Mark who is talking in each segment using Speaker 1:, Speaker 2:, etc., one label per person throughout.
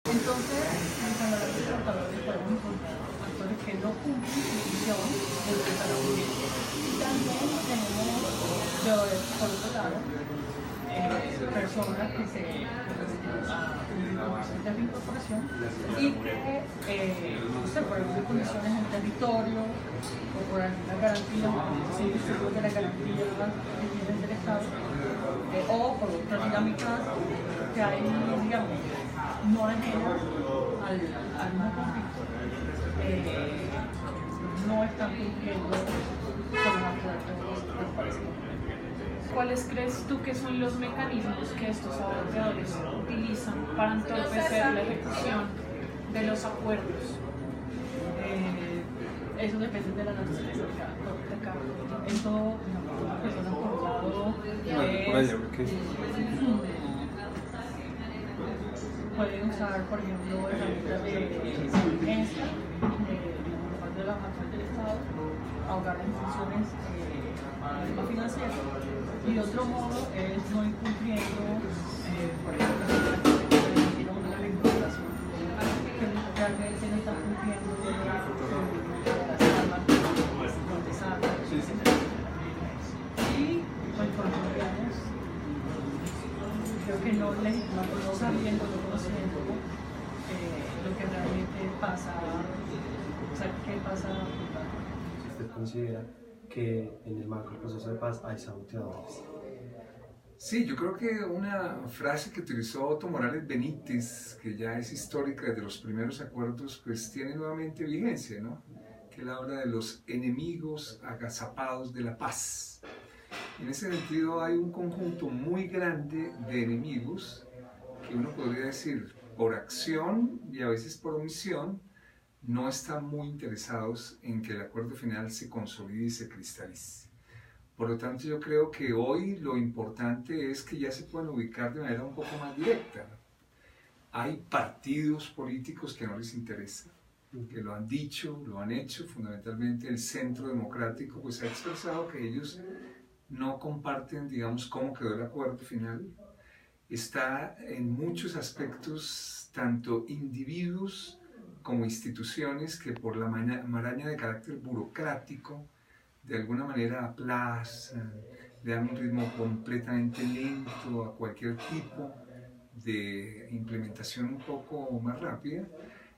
Speaker 1: Entonces, cuando hablamos de portadores, podemos encontrar actores que no cumplen su función en el desarrollo. Y también tenemos, por otro lado, personas que se de reincorporación y que, no sé, por algunas condiciones en el territorio o por alguna garantía, sin disfrutar de la garantía que tienen del Estado, o por otras dinámicas que hay, digamos, no ajenas al mismo conflicto, no están cumpliendo con los acuerdos del país.
Speaker 2: ¿Cuáles crees tú que son los mecanismos que estos saboteadores utilizan para entorpecer la ejecución de los acuerdos?
Speaker 1: Eso depende de la naturaleza de cada uno. Eso, una persona por un lado pueden usar, por ejemplo, herramientas de emergencia, de la actual del Estado, ahogar las instituciones financieras. Y otro modo es no incumpliendo, por ejemplo, una regulación que realmente no está cumpliendo y pues colombianos creo que no legitimando, no sabiendo, no conociendo lo que realmente pasa, o sea, qué pasa.
Speaker 3: ¿Usted considera que en el marco del proceso de paz hay saboteadores?
Speaker 4: Sí, yo creo que una frase que utilizó Otto Morales Benítez, que ya es histórica desde los primeros acuerdos, pues tiene nuevamente vigencia, ¿no? Que él habla de los enemigos agazapados de la paz. En ese sentido hay un conjunto muy grande de enemigos que uno podría decir por acción y a veces por omisión no están muy interesados en que el acuerdo final se consolide y se cristalice. Por lo tanto, yo creo que hoy lo importante es que ya se puedan ubicar de manera un poco más directa. Hay partidos políticos que no les interesa, que lo han dicho, lo han hecho, fundamentalmente el Centro Democrático pues ha expresado que ellos no comparten, digamos, cómo quedó el acuerdo final. Está en muchos aspectos, tanto individuos como instituciones que por la maraña de carácter burocrático de alguna manera aplazan, le dan un ritmo completamente lento a cualquier tipo de implementación un poco más rápida.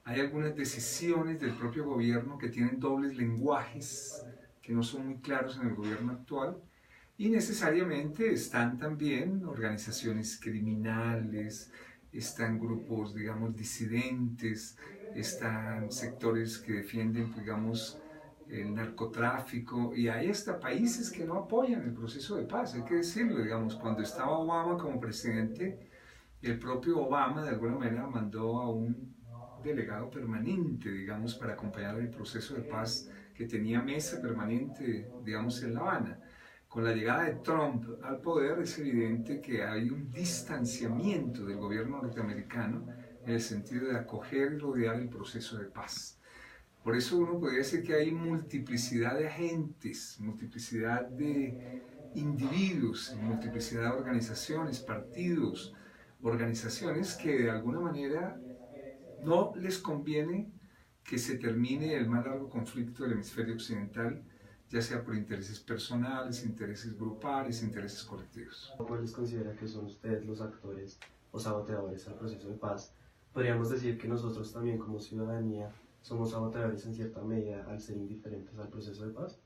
Speaker 4: Hay algunas decisiones del propio gobierno que tienen dobles lenguajes que no son muy claros en el gobierno actual y necesariamente están también organizaciones criminales, están grupos, digamos, disidentes, están sectores que defienden, digamos, el narcotráfico, y hay hasta países que no apoyan el proceso de paz, hay que decirlo, digamos, cuando estaba Obama como presidente, el propio Obama de alguna manera mandó a un delegado permanente, digamos, para acompañar el proceso de paz que tenía mesa permanente, digamos, en La Habana. Con la llegada de Trump al poder es evidente que hay un distanciamiento del gobierno norteamericano en el sentido de acoger y rodear el proceso de paz. Por eso uno podría decir que hay multiplicidad de agentes, multiplicidad de individuos, multiplicidad de organizaciones, partidos, organizaciones que de alguna manera no les conviene que se termine el más largo conflicto del hemisferio occidental, ya sea por intereses personales, intereses grupales, intereses colectivos.
Speaker 3: ¿Cómo les considera que son ustedes los actores o saboteadores al proceso de paz? Podríamos decir que nosotros también como ciudadanía somos saboteadores en cierta medida al ser indiferentes al proceso de paz.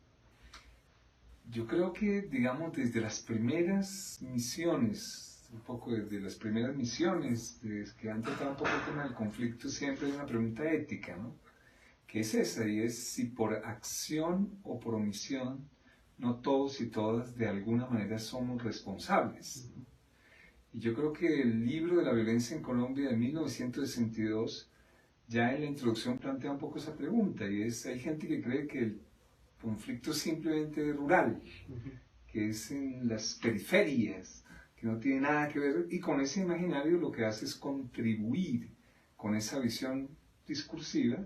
Speaker 4: Yo creo que, digamos, desde las primeras misiones, un poco desde las primeras misiones que han tratado un poco el tema del conflicto, siempre hay una pregunta ética, ¿no? Que es esa, y es si por acción o por omisión, no todos y todas de alguna manera somos responsables. Y yo creo que el libro de la violencia en Colombia de 1962 ya en la introducción plantea un poco esa pregunta, y es, hay gente que cree que el conflicto es simplemente rural, que es en las periferias, que no tiene nada que ver, y con ese imaginario lo que hace es contribuir con esa visión discursiva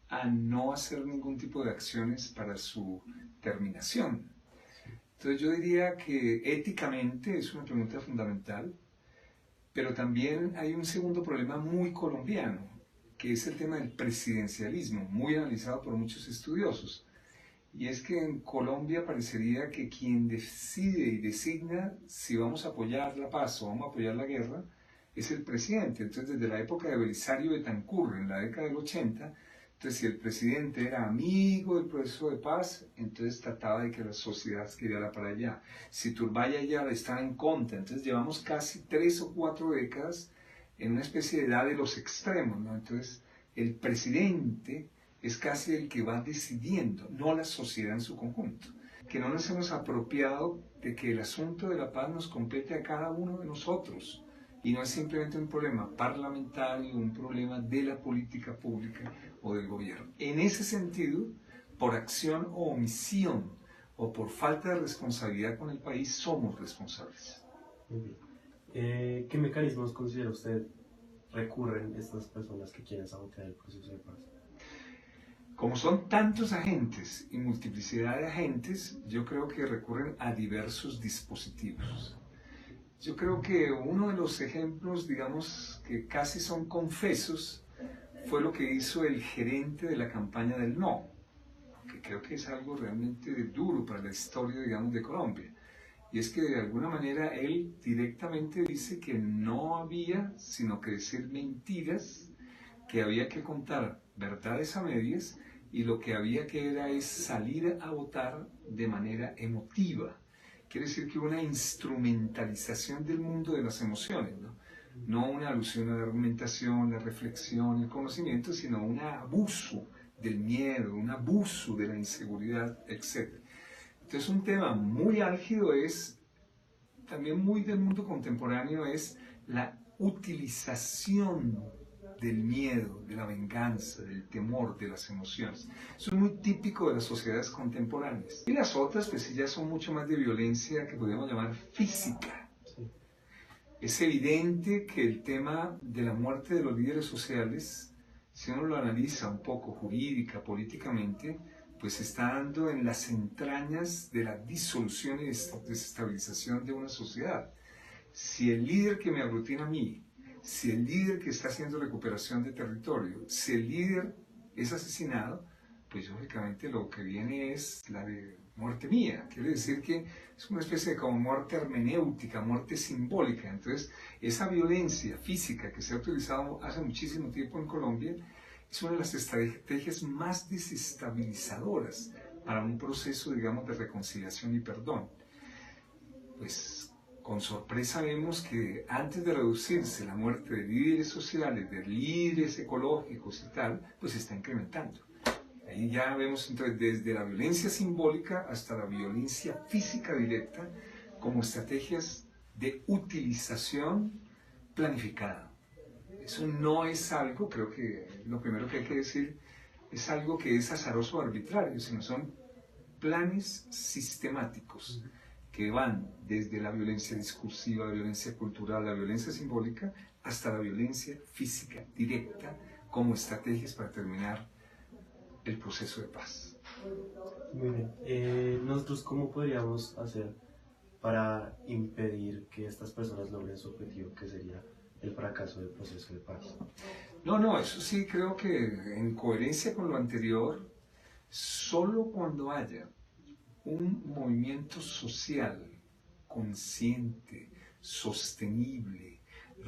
Speaker 4: a no hacer ningún tipo de acciones para su terminación. Entonces yo diría que éticamente es una pregunta fundamental. Pero también hay un segundo problema muy colombiano, que es el tema del presidencialismo, muy analizado por muchos estudiosos. Y es que en Colombia parecería que quien decide y designa si vamos a apoyar la paz o vamos a apoyar la guerra es el presidente. Entonces, desde la época de Belisario Betancur, en la década del 80, entonces si el presidente era amigo del proceso de paz, entonces trataba de que la sociedad girara para allá. Si Turbay ya estaba en contra, entonces llevamos casi 3 o 4 décadas en una especie de edad de los extremos, ¿no? Entonces, el presidente es casi el que va decidiendo, no la sociedad en su conjunto. Que no nos hemos apropiado de que el asunto de la paz nos compete a cada uno de nosotros y no es simplemente un problema parlamentario, un problema de la política pública o del gobierno. En ese sentido, por acción o omisión o por falta de responsabilidad con el país, somos responsables.
Speaker 3: Muy bien. ¿Qué mecanismos considera usted recurren estas personas que quieren sabotear el proceso de paz?
Speaker 4: Como son tantos agentes y multiplicidad de agentes, yo creo que recurren a diversos dispositivos. Yo creo que uno de los ejemplos, digamos, que casi son confesos, fue lo que hizo el gerente de la campaña del no, que creo que es algo realmente duro para la historia, digamos, de Colombia. Y es que de alguna manera él directamente dice que no había sino que decir mentiras, que había que contar verdades a medias, y lo que había que era es salir a votar de manera emotiva. Quiere decir que una instrumentalización del mundo de las emociones, ¿no? No una alusión a la argumentación, la reflexión, el conocimiento, sino un abuso del miedo, un abuso de la inseguridad, etc. Entonces un tema muy álgido es, también muy del mundo contemporáneo, es la utilización del miedo, de la venganza, del temor, de las emociones. Eso es muy típico de las sociedades contemporáneas. Y las otras, pues sí, ya son mucho más de violencia que podemos llamar física. Sí. Es evidente que el tema de la muerte de los líderes sociales, si uno lo analiza un poco jurídica, políticamente, pues se está dando en las entrañas de la disolución y desestabilización de una sociedad. Si el líder que me aglutina a mí, si el líder que está haciendo recuperación de territorio, si el líder es asesinado, pues lógicamente lo que viene es la de muerte mía. Quiere decir que es una especie de como muerte hermenéutica, muerte simbólica. Entonces, esa violencia física que se ha utilizado hace muchísimo tiempo en Colombia es una de las estrategias más desestabilizadoras para un proceso, digamos, de reconciliación y perdón. Pues con sorpresa vemos que antes de reducirse la muerte de líderes sociales, de líderes ecológicos y tal, pues se está incrementando. Ahí ya vemos entonces desde la violencia simbólica hasta la violencia física directa como estrategias de utilización planificada. Eso no es algo, creo que lo primero que hay que decir, es algo que es azaroso o arbitrario, sino son planes sistemáticos que van desde la violencia discursiva, la violencia cultural, la violencia simbólica, hasta la violencia física directa como estrategias para terminar el proceso de paz.
Speaker 3: Muy bien. ¿Nosotros cómo podríamos hacer para impedir que estas personas logren su objetivo, que sería el fracaso del proceso de paz?
Speaker 4: No, eso sí creo que en coherencia con lo anterior, solo cuando haya un movimiento social consciente, sostenible,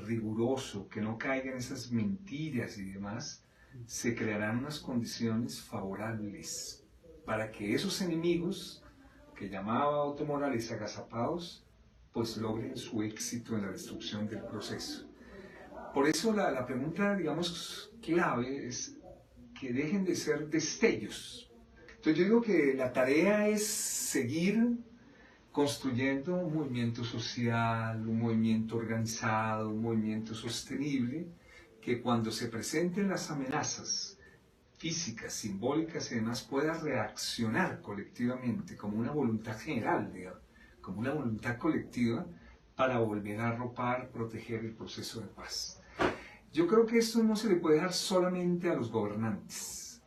Speaker 4: riguroso, que no caiga en esas mentiras y demás, se crearán unas condiciones favorables para que esos enemigos que llamaba Otto Morales agazapados, pues logren su éxito en la destrucción del proceso. Por eso la pregunta, digamos, clave es que dejen de ser destellos. Entonces yo digo que la tarea es seguir construyendo un movimiento social, un movimiento organizado, un movimiento sostenible, que cuando se presenten las amenazas físicas, simbólicas y demás, pueda reaccionar colectivamente como una voluntad general, digamos, como una voluntad colectiva para volver a arropar, proteger el proceso de paz. Yo creo que esto no se le puede dejar solamente a los gobernantes,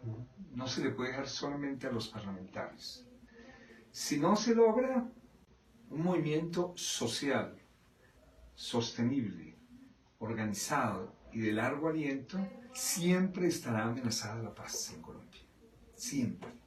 Speaker 4: no se le puede dejar solamente a los parlamentarios. Si no se logra un movimiento social, sostenible, organizado y de largo aliento, siempre estará amenazada la paz en Colombia. Siempre.